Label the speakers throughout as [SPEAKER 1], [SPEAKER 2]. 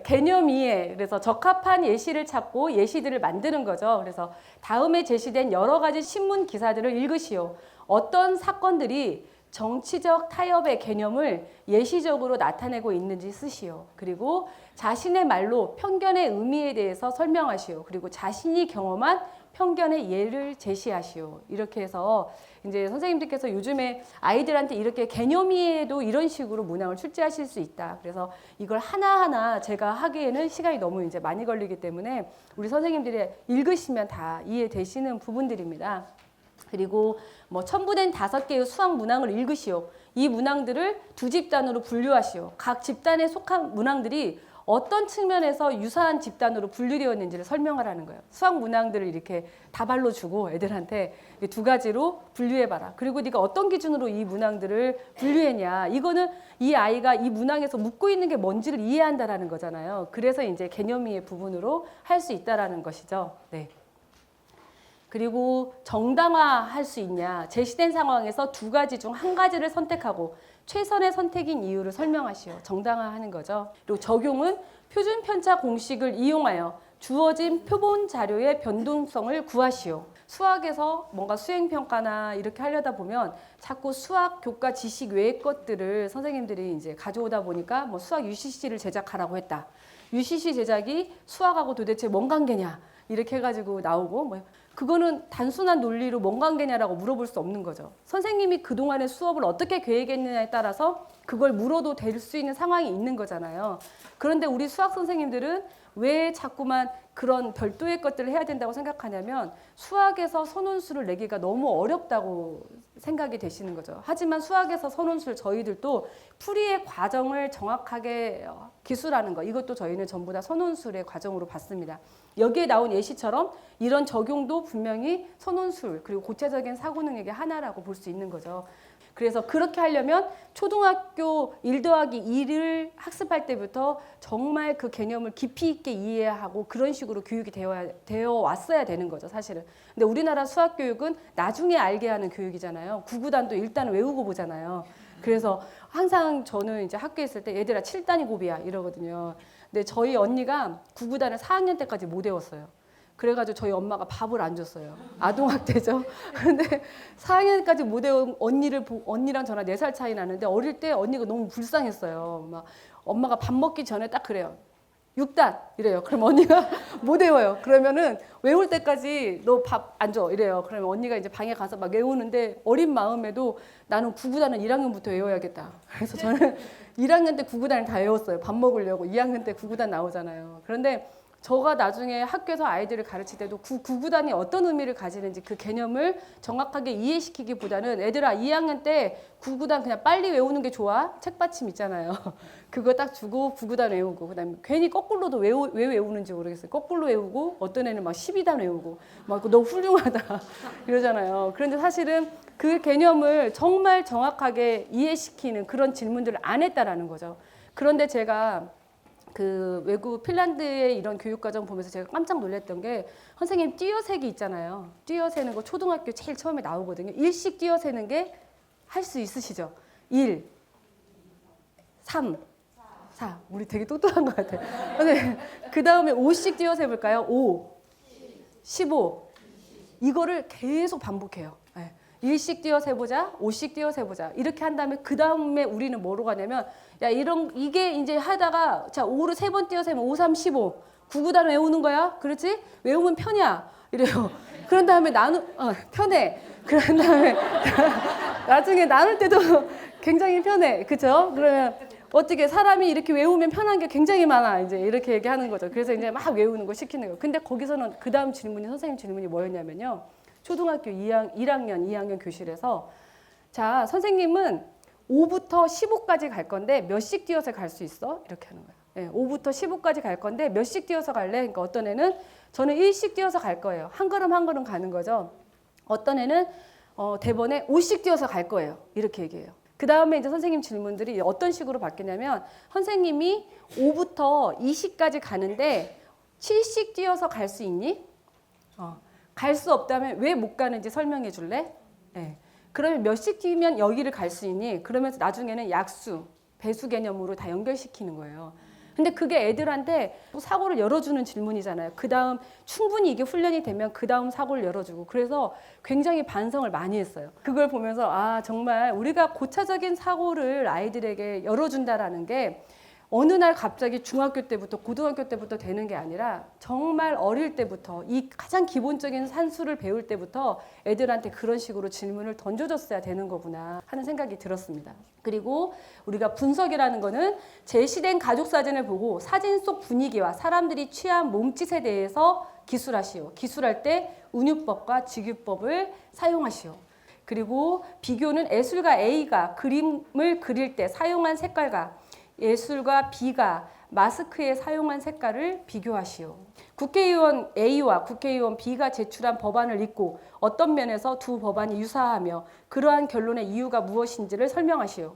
[SPEAKER 1] 개념 이해, 그래서 적합한 예시를 찾고 예시들을 만드는 거죠. 그래서 다음에 제시된 여러 가지 신문 기사들을 읽으시오. 어떤 사건들이 정치적 타협의 개념을 예시적으로 나타내고 있는지 쓰시오. 그리고 자신의 말로 편견의 의미에 대해서 설명하시오. 그리고 자신이 경험한 편견의 예를 제시하시오. 이렇게 해서 이제 선생님들께서 요즘에 아이들한테 이렇게 개념 이해에도 이런 식으로 문항을 출제하실 수 있다. 그래서 이걸 하나하나 제가 하기에는 시간이 너무 이제 많이 걸리기 때문에 우리 선생님들이 읽으시면 다 이해되시는 부분들입니다. 그리고 뭐 첨부된 5개의 수학 문항을 읽으시오. 이 문항들을 두 집단으로 분류하시오. 각 집단에 속한 문항들이 어떤 측면에서 유사한 집단으로 분류되었는지를 설명하라는 거예요. 수학 문항들을 이렇게 다발로 주고 애들한테 2가지로 분류해봐라. 그리고 네가 어떤 기준으로 이 문항들을 분류했냐. 이거는 이 아이가 이 문항에서 묻고 있는 게 뭔지를 이해한다라는 거잖아요. 그래서 이제 개념이의 부분으로 할 수 있다라는 것이죠. 네. 그리고 정당화할 수 있냐. 제시된 상황에서 2가지 중 1가지를 선택하고 최선의 선택인 이유를 설명하시오. 정당화하는 거죠. 그리고 적용은 표준 편차 공식을 이용하여 주어진 표본 자료의 변동성을 구하시오. 수학에서 뭔가 수행평가나 이렇게 하려다 보면 자꾸 수학 교과 지식 외의 것들을 선생님들이 이제 가져오다 보니까 뭐 수학 UCC를 제작하라고 했다. UCC 제작이 수학하고 도대체 뭔 관계냐. 이렇게 해가지고 나오고 뭐 그거는 단순한 논리로 뭔 관계냐라고 물어볼 수 없는 거죠. 선생님이 그동안의 수업을 어떻게 계획했느냐에 따라서 그걸 물어도 될 수 있는 상황이 있는 거잖아요. 그런데 우리 수학 선생님들은 왜 자꾸만 그런 별도의 것들을 해야 된다고 생각하냐면 수학에서 선원수를 내기가 너무 어렵다고 생각이 되시는 거죠. 하지만 수학에서 선원수를 저희들도 풀이의 과정을 정확하게 기술하는 거, 이것도 저희는 전부 다 선원술의 과정으로 봤습니다. 여기에 나온 예시처럼 이런 적용도 분명히 선원술 그리고 고체적인 사고 능력의 하나라고 볼 수 있는 거죠. 그래서 그렇게 하려면 초등학교 1 더하기 2를 학습할 때부터 정말 그 개념을 깊이 있게 이해하고 그런 식으로 교육이 되어 왔어야 되는 거죠, 사실은. 근데 우리나라 수학 교육은 나중에 알게 하는 교육이잖아요. 구구단도 일단 외우고 보잖아요. 그래서 항상 저는 이제 학교에 있을 때 얘들아 7단이 고비야 이러거든요. 근데 저희 언니가 구구단을 4학년 때까지 못 외웠어요. 그래가지고 저희 엄마가 밥을 안 줬어요. 아동학대죠. 근데 4학년까지 못 외운 언니랑 저랑 4살 차이 나는데 어릴 때 언니가 너무 불쌍했어요. 막 엄마가 밥 먹기 전에 딱 그래요. 6단 이래요. 그럼 언니가 못 외워요. 그러면은 외울 때까지 너 밥 안 줘 이래요. 그러면 언니가 이제 방에 가서 막 외우는데 어린 마음에도 나는 구구단은 1학년부터 외워야겠다. 그래서 저는 1학년 때 구구단을 다 외웠어요. 밥 먹으려고. 2학년 때 구구단 나오잖아요. 그런데 저가 나중에 학교에서 아이들을 가르칠 때도 구구단이 어떤 의미를 가지는지 그 개념을 정확하게 이해시키기보다는 애들아 2학년 때 구구단 그냥 빨리 외우는 게 좋아. 책받침 있잖아요. 그거 딱 주고 구구단 외우고 그다음에 괜히 거꾸로도 왜 외우는지 모르겠어요. 거꾸로 외우고 어떤 애는 막 12단 외우고 막 너 훌륭하다 이러잖아요. 그런데 사실은 그 개념을 정말 정확하게 이해시키는 그런 질문들을 안 했다라는 거죠. 그런데 제가 그 외국 핀란드의 이런 교육과정 보면서 제가 깜짝 놀랐던 게 선생님 띄어세기 있잖아요. 띄어세는 거 초등학교 제일 처음에 나오거든요. 일씩 띄어세는 게 할 수 있으시죠? 1, 3, 4. 우리 되게 똑똑한 것 같아요. 근데 그 다음에 5씩 띄어세 볼까요? 5, 15. 이거를 계속 반복해요. 네. 1씩 띄어세 보자, 5씩 띄어세 보자. 이렇게 한 다음에 그 다음에 우리는 뭐로 가냐면 야 이게 이제 하다가 자 5를 3번 띄어세면 5, 3, 15. 구구단 외우는 거야? 그렇지? 외우면 편이야. 이래요. 그런 다음에 편해. 그런 다음에 나중에 나눌 때도 굉장히 편해. 그죠? 그러면 어떻게 사람이 이렇게 외우면 편한 게 굉장히 많아. 이제 이렇게 얘기하는 거죠. 그래서 이제 막 외우는 거 시키는 거. 근데 거기서는 그 다음 질문이 선생님 질문이 뭐였냐면요. 초등학교 1학년, 2학년 교실에서 자 선생님은 5부터 15까지 갈 건데 몇씩 뛰어서 갈 수 있어? 이렇게 하는 거예요. 네, 5부터 15까지 갈 건데 몇씩 뛰어서 갈래? 그러니까 어떤 애는 저는 1씩 뛰어서 갈 거예요. 한 걸음 한 걸음 가는 거죠. 어떤 애는 대번에 5씩 뛰어서 갈 거예요. 이렇게 얘기해요. 그 다음에 이제 선생님 질문들이 어떤 식으로 바뀌냐면 선생님이 5부터 20까지 가는데 7씩 뛰어서 갈 수 있니? 갈 수 없다면 왜 못 가는지 설명해 줄래? 네. 그러면 몇씩 뛰면 여기를 갈 수 있니? 그러면서 나중에는 약수, 배수 개념으로 다 연결시키는 거예요. 근데 그게 애들한테 사고를 열어주는 질문이잖아요. 그 다음 충분히 이게 훈련이 되면 그 다음 사고를 열어주고, 그래서 굉장히 반성을 많이 했어요. 그걸 보면서 아, 정말 우리가 고차적인 사고를 아이들에게 열어준다라는 게 어느 날 갑자기 중학교 때부터 고등학교 때부터 되는 게 아니라 정말 어릴 때부터 이 가장 기본적인 산수를 배울 때부터 애들한테 그런 식으로 질문을 던져줬어야 되는 거구나 하는 생각이 들었습니다. 그리고 우리가 분석이라는 거는 제시된 가족 사진을 보고 사진 속 분위기와 사람들이 취한 몸짓에 대해서 기술하시오. 기술할 때 운유법과 직유법을 사용하시오. 그리고 비교는 예술가 A가 그림을 그릴 때 사용한 색깔과 예술가 B가 마스크에 사용한 색깔을 비교하시오. 국회의원 A와 국회의원 B가 제출한 법안을 읽고 어떤 면에서 두 법안이 유사하며 그러한 결론의 이유가 무엇인지를 설명하시오.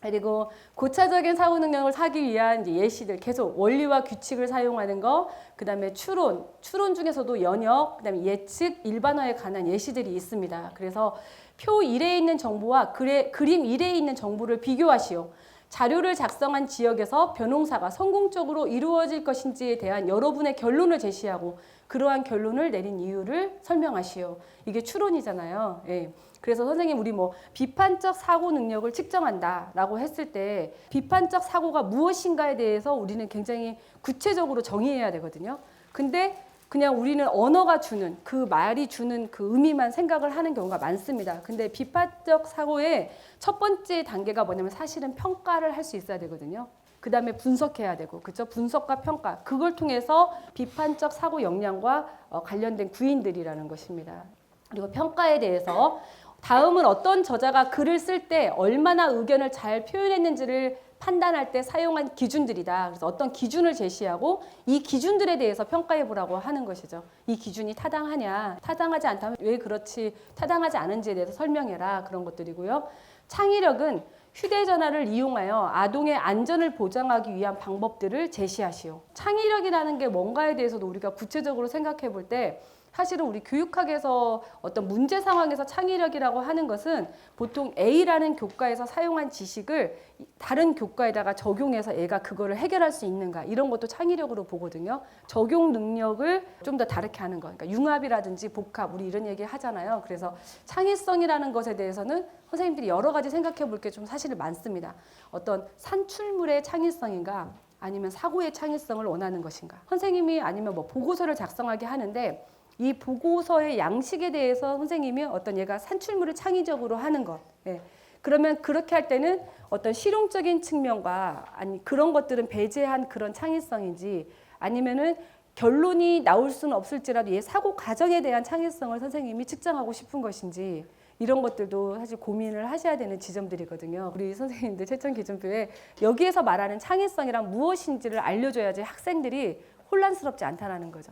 [SPEAKER 1] 그리고 고차적인 사고 능력을 사기 위한 이제 예시들 계속 원리와 규칙을 사용하는 거, 그 다음에 추론 중에서도 연역, 그 다음에 예측, 일반화에 관한 예시들이 있습니다. 그래서 표 1에 있는 정보와 그림 1에 있는 정보를 비교하시오. 자료를 작성한 지역에서 변홍사가 성공적으로 이루어질 것인지에 대한 여러분의 결론을 제시하고 그러한 결론을 내린 이유를 설명하시오. 이게 추론이잖아요. 예. 그래서 선생님 우리 뭐 비판적 사고 능력을 측정한다라고 했을 때 비판적 사고가 무엇인가에 대해서 우리는 굉장히 구체적으로 정의해야 되거든요. 근데 그냥 우리는 언어가 주는 그 말이 주는 그 의미만 생각을 하는 경우가 많습니다. 근데 비판적 사고의 첫 번째 단계가 뭐냐면 사실은 평가를 할 수 있어야 되거든요. 그 다음에 분석해야 되고, 그렇죠? 분석과 평가. 그걸 통해서 비판적 사고 역량과 관련된 구인들이라는 것입니다. 그리고 평가에 대해서 다음은 어떤 저자가 글을 쓸 때 얼마나 의견을 잘 표현했는지를 판단할 때 사용한 기준들이다. 그래서 어떤 기준을 제시하고 이 기준들에 대해서 평가해 보라고 하는 것이죠. 이 기준이 타당하냐, 타당하지 않다면 왜 그렇지, 타당하지 않은지에 대해서 설명해라. 그런 것들이고요. 창의력은 휴대전화를 이용하여 아동의 안전을 보장하기 위한 방법들을 제시하시오. 창의력이라는 게 뭔가에 대해서도 우리가 구체적으로 생각해 볼 때 사실은 우리 교육학에서 어떤 문제 상황에서 창의력이라고 하는 것은 보통 A라는 교과에서 사용한 지식을 다른 교과에다가 적용해서 애가 그거를 해결할 수 있는가, 이런 것도 창의력으로 보거든요. 적용 능력을 좀 더 다르게 하는 거. 그러니까 융합이라든지 복합, 우리 이런 얘기 하잖아요. 그래서 창의성이라는 것에 대해서는 선생님들이 여러 가지 생각해 볼 게 좀 사실 많습니다. 어떤 산출물의 창의성인가 아니면 사고의 창의성을 원하는 것인가. 선생님이 아니면 뭐 보고서를 작성하게 하는데 이 보고서의 양식에 대해서 선생님이 어떤 얘가 산출물을 창의적으로 하는 것. 예. 그러면 그렇게 할 때는 어떤 실용적인 측면과 아니 그런 것들은 배제한 그런 창의성인지, 아니면은 결론이 나올 수는 없을지라도 얘 사고 과정에 대한 창의성을 선생님이 측정하고 싶은 것인지, 이런 것들도 사실 고민을 하셔야 되는 지점들이거든요. 우리 선생님들 채점기준표에 여기에서 말하는 창의성이란 무엇인지를 알려줘야지 학생들이 혼란스럽지 않다라는 거죠.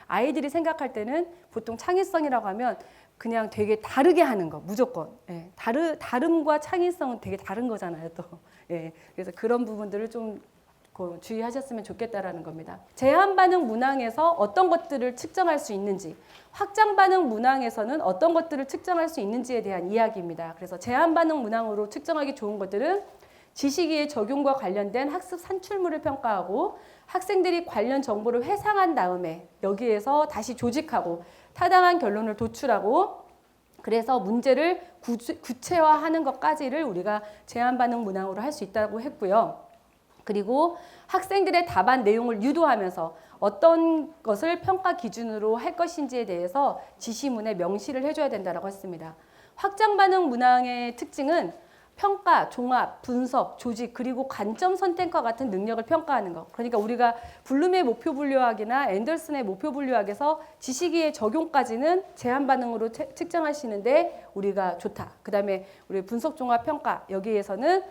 [SPEAKER 1] 아이들이 생각할 때는 보통 창의성이라고 하면 그냥 되게 다르게 하는 거, 무조건. 예, 다름과 창의성은 되게 다른 거잖아요, 또. 예, 그래서 그런 부분들을 좀 주의하셨으면 좋겠다라는 겁니다. 제한 반응 문항에서 어떤 것들을 측정할 수 있는지, 확장 반응 문항에서는 어떤 것들을 측정할 수 있는지에 대한 이야기입니다. 그래서 제한 반응 문항으로 측정하기 좋은 것들은 지식의 적용과 관련된 학습 산출물을 평가하고 학생들이 관련 정보를 회상한 다음에 여기에서 다시 조직하고 타당한 결론을 도출하고 그래서 문제를 구체화하는 것까지를 우리가 제한 반응 문항으로 할 수 있다고 했고요. 그리고 학생들의 답안 내용을 유도하면서 어떤 것을 평가 기준으로 할 것인지에 대해서 지시문에 명시를 해줘야 된다고 했습니다. 확장 반응 문항의 특징은 평가, 종합, 분석, 조직, 그리고 관점 선택과 같은 능력을 평가하는 것. 그러니까 우리가 블룸의 목표 분류학이나 앤더슨의 목표 분류학에서 지식의 적용까지는 제한 반응으로 측정하시는데 우리가 좋다. 그다음에 우리 분석, 종합, 평가 여기에서는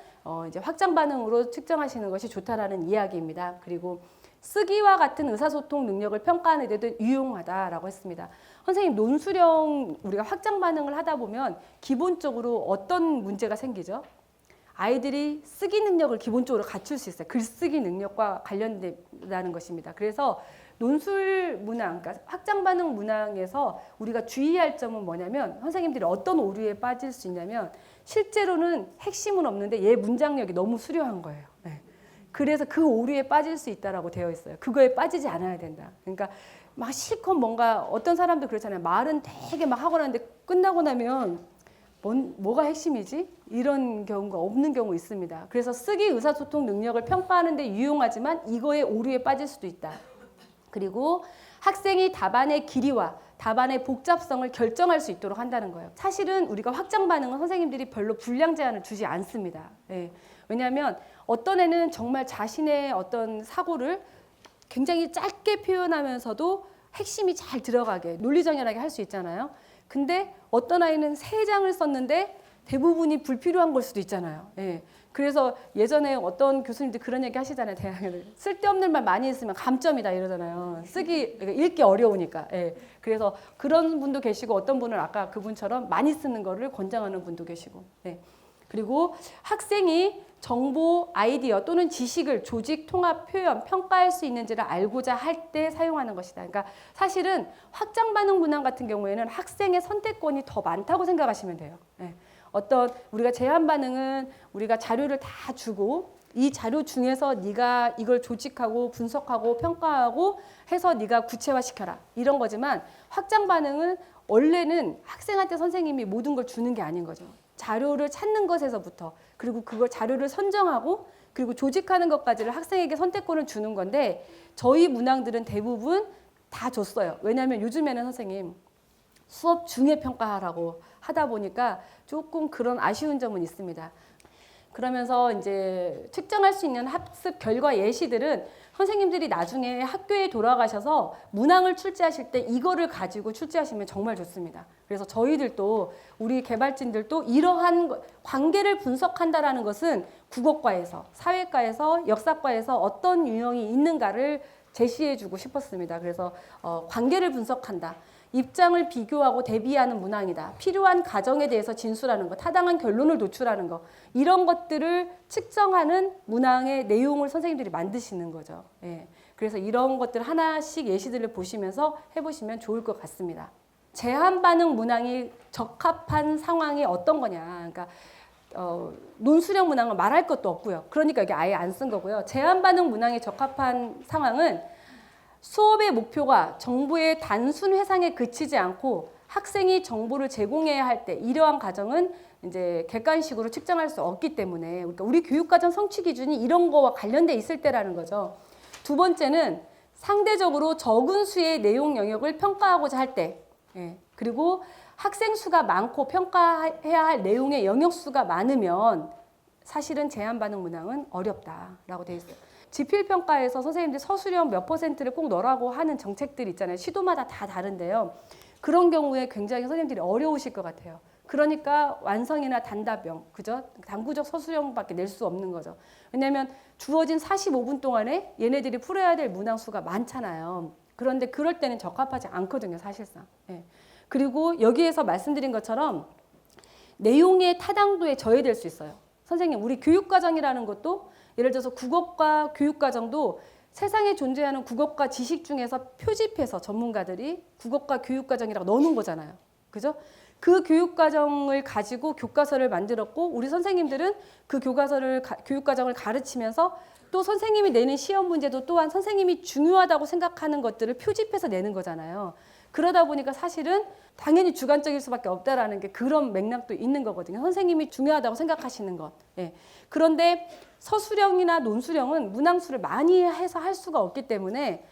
[SPEAKER 1] 이제 확장 반응으로 측정하시는 것이 좋다라는 이야기입니다. 그리고 쓰기와 같은 의사소통 능력을 평가하는 데도 유용하다라고 했습니다. 선생님, 논술형 우리가 확장 반응을 하다 보면 기본적으로 어떤 문제가 생기죠? 아이들이 쓰기 능력을 기본적으로 갖출 수 있어요. 글쓰기 능력과 관련된다는 것입니다. 그래서 논술 문항, 그러니까 확장 반응 문항에서 우리가 주의할 점은 뭐냐면 선생님들이 어떤 오류에 빠질 수 있냐면 실제로는 핵심은 없는데 얘 문장력이 너무 수려한 거예요. 네. 그래서 그 오류에 빠질 수 있다라고 되어 있어요. 그거에 빠지지 않아야 된다. 그러니까 막 실컷 뭔가 어떤 사람도 그렇잖아요. 말은 되게 막 하고 나는데 끝나고 나면 뭐가 핵심이지? 이런 경우가 없는 경우 있습니다. 그래서 쓰기 의사소통 능력을 평가하는 데 유용하지만 이거에 오류에 빠질 수도 있다. 그리고 학생이 답안의 길이와 답안의 복잡성을 결정할 수 있도록 한다는 거예요. 사실은 우리가 확장 반응은 선생님들이 별로 분량 제한을 주지 않습니다. 예. 왜냐하면 어떤 애는 정말 자신의 어떤 사고를 굉장히 짧게 표현하면서도 핵심이 잘 들어가게 논리정연하게 할 수 있잖아요. 근데 어떤 아이는 3장을 썼는데 대부분이 불필요한 걸 수도 있잖아요. 예. 그래서 예전에 어떤 교수님들 그런 얘기 하시잖아요. 대학에는 쓸데없는 말 많이 했으면 감점이다 이러잖아요. 읽기 어려우니까. 예. 그래서 그런 분도 계시고 어떤 분은 아까 그분처럼 많이 쓰는 거를 권장하는 분도 계시고. 예. 그리고 학생이 정보, 아이디어 또는 지식을 조직, 통합, 표현, 평가할 수 있는지를 알고자 할 때 사용하는 것이다. 그러니까 사실은 확장 반응 문항 같은 경우에는 학생의 선택권이 더 많다고 생각하시면 돼요. 예. 어떤 우리가 제한 반응은 우리가 자료를 다 주고 이 자료 중에서 네가 이걸 조직하고 분석하고 평가하고 해서 네가 구체화시켜라 이런 거지만 확장 반응은 원래는 학생한테 선생님이 모든 걸 주는 게 아닌 거죠. 자료를 찾는 것에서부터 그리고 그걸 자료를 선정하고 그리고 조직하는 것까지를 학생에게 선택권을 주는 건데 저희 문항들은 대부분 다 줬어요. 왜냐하면 요즘에는 선생님 수업 중에 평가하라고 하다 보니까 조금 그런 아쉬운 점은 있습니다. 그러면서 이제 측정할 수 있는 학습 결과 예시들은 선생님들이 나중에 학교에 돌아가셔서 문항을 출제하실 때 이거를 가지고 출제하시면 정말 좋습니다. 그래서 저희들도 우리 개발진들도 이러한 관계를 분석한다라는 것은 국어과에서, 사회과에서, 역사과에서 어떤 유형이 있는가를 제시해주고 싶었습니다. 그래서 관계를 분석한다. 입장을 비교하고 대비하는 문항이다. 필요한 가정에 대해서 진술하는 것, 타당한 결론을 도출하는 것 이런 것들을 측정하는 문항의 내용을 선생님들이 만드시는 거죠. 예. 그래서 이런 것들 하나씩 예시들을 보시면서 해보시면 좋을 것 같습니다. 제한 반응 문항이 적합한 상황이 어떤 거냐. 그러니까 논술형 문항은 말할 것도 없고요. 그러니까 여기 아예 안 쓴 거고요. 제한 반응 문항에 적합한 상황은 수업의 목표가 정보의 단순 회상에 그치지 않고 학생이 정보를 제공해야 할 때 이러한 과정은 이제 객관식으로 측정할 수 없기 때문에 그러니까 우리 교육과정 성취 기준이 이런 거와 관련돼 있을 때라는 거죠. 두 번째는 상대적으로 적은 수의 내용 영역을 평가하고자 할 때, 예. 그리고 학생 수가 많고 평가해야 할 내용의 영역 수가 많으면 사실은 제한 반응 문항은 어렵다라고 돼 있어요. 지필평가에서 선생님들 서술형 몇 %를 꼭 넣으라고 하는 정책들이 있잖아요. 시도마다 다 다른데요. 그런 경우에 굉장히 선생님들이 어려우실 것 같아요. 그러니까 완성이나 단답형, 그죠? 당구적 서술형밖에 낼 수 없는 거죠. 왜냐하면 주어진 45분 동안에 얘네들이 풀어야 될 문항 수가 많잖아요. 그런데 그럴 때는 적합하지 않거든요, 사실상. 예. 그리고 여기에서 말씀드린 것처럼 내용의 타당도에 저해될 수 있어요. 선생님, 우리 교육과정이라는 것도 예를 들어서 국어과 교육과정도 세상에 존재하는 국어과 지식 중에서 표집해서 전문가들이 국어과 교육과정이라고 넣는 거잖아요. 그죠? 그 교육과정을 가지고 교과서를 만들었고 우리 선생님들은 그 교육과정을 가르치면서 또 선생님이 내는 시험 문제도 또한 선생님이 중요하다고 생각하는 것들을 표집해서 내는 거잖아요. 그러다 보니까 사실은 당연히 주관적일 수밖에 없다라는 게 그런 맥락도 있는 거거든요. 선생님이 중요하다고 생각하시는 것. 예. 그런데 서술형이나 논술형은 문항수를 많이 해서 할 수가 없기 때문에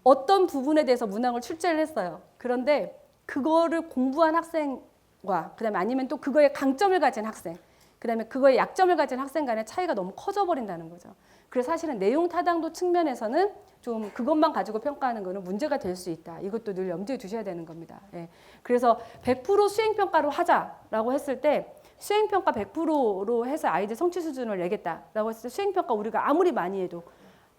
[SPEAKER 1] 어떤 부분에 대해서 문항을 출제를 했어요. 그런데 그거를 공부한 학생과 그다음에 아니면 또 그거에 강점을 가진 학생, 그다음에 그거에 약점을 가진 학생 간의 차이가 너무 커져 버린다는 거죠. 그래서 사실은 내용 타당도 측면에서는 좀 그것만 가지고 평가하는 거는 문제가 될 수 있다. 이것도 늘 염두에 두셔야 되는 겁니다. 예. 그래서 100% 수행평가로 하자라고 했을 때 수행평가 100%로 해서 아이들 성취 수준을 내겠다라고 했을 때 수행평가 우리가 아무리 많이 해도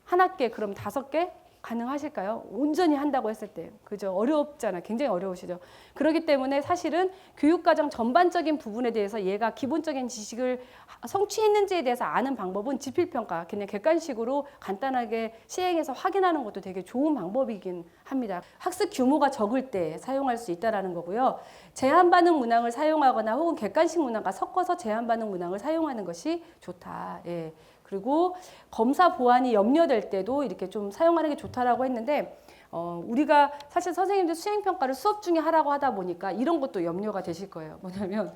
[SPEAKER 1] 한 학기에 그럼 5개 가능하실까요? 온전히 한다고 했을 때. 그죠? 어렵잖아요. 굉장히 어려우시죠. 그렇기 때문에 사실은 교육과정 전반적인 부분에 대해서 얘가 기본적인 지식을 성취했는지에 대해서 아는 방법은 지필평가, 그냥 객관식으로 간단하게 시행해서 확인하는 것도 되게 좋은 방법이긴 합니다. 학습 규모가 적을 때 사용할 수 있다는 거고요. 제한 반응 문항을 사용하거나 혹은 객관식 문항과 섞어서 제한 반응 문항을 사용하는 것이 좋다. 예. 그리고 검사 보안이 염려될 때도 이렇게 좀 사용하는 게 좋다라고 했는데 우리가 사실 선생님들 수행평가를 수업 중에 하라고 하다 보니까 이런 것도 염려가 되실 거예요. 뭐냐면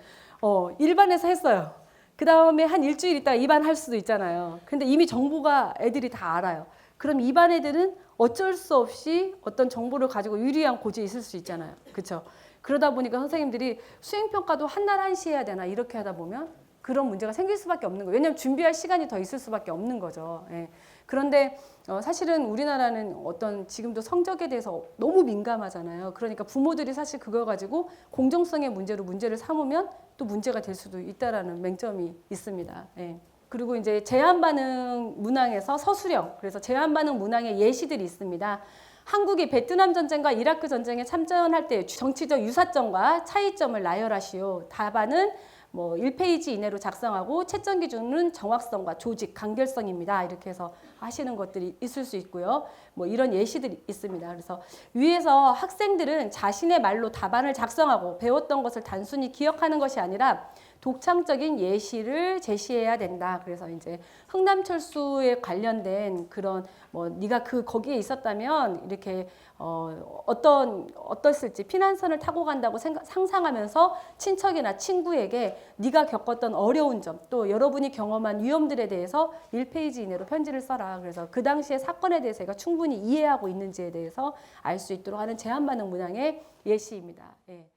[SPEAKER 1] 일반에서 했어요. 그 다음에 한 일주일 있다가 2반 할 수도 있잖아요. 근데 이미 정보가 애들이 다 알아요. 그럼 2반 애들은 어쩔 수 없이 어떤 정보를 가지고 유리한 고지에 있을 수 있잖아요. 그렇죠? 그러다 보니까 선생님들이 수행평가도 한날 한시 해야 되나 이렇게 하다 보면 그런 문제가 생길 수밖에 없는 거예요. 왜냐하면 준비할 시간이 더 있을 수밖에 없는 거죠. 예. 그런데 사실은 우리나라는 어떤 지금도 성적에 대해서 너무 민감하잖아요. 그러니까 부모들이 사실 그거 가지고 공정성의 문제로 문제를 삼으면 또 문제가 될 수도 있다라는 맹점이 있습니다. 예. 그리고 이제 제한 반응 문항에서 서술형, 그래서 제한 반응 문항의 예시들이 있습니다. 한국이 베트남 전쟁과 이라크 전쟁에 참전할 때 정치적 유사점과 차이점을 나열하시오. 답안은 1페이지 이내로 작성하고 채점 기준은 정확성과 조직, 간결성입니다. 이렇게 해서 하시는 것들이 있을 수 있고요. 이런 예시들이 있습니다. 그래서 위에서 학생들은 자신의 말로 답안을 작성하고 배웠던 것을 단순히 기억하는 것이 아니라 독창적인 예시를 제시해야 된다. 그래서 이제 흥남철수에 관련된 그런 네가 거기에 있었다면 이렇게 어떻을지 피난선을 타고 간다고 상상하면서 친척이나 친구에게 네가 겪었던 어려운 점 또 여러분이 경험한 위험들에 대해서 1페이지 이내로 편지를 써라. 그래서 그 당시의 사건에 대해서 제가 충분히 이해하고 있는지에 대해서 알 수 있도록 하는 제한 반응 문항의 예시입니다. 예.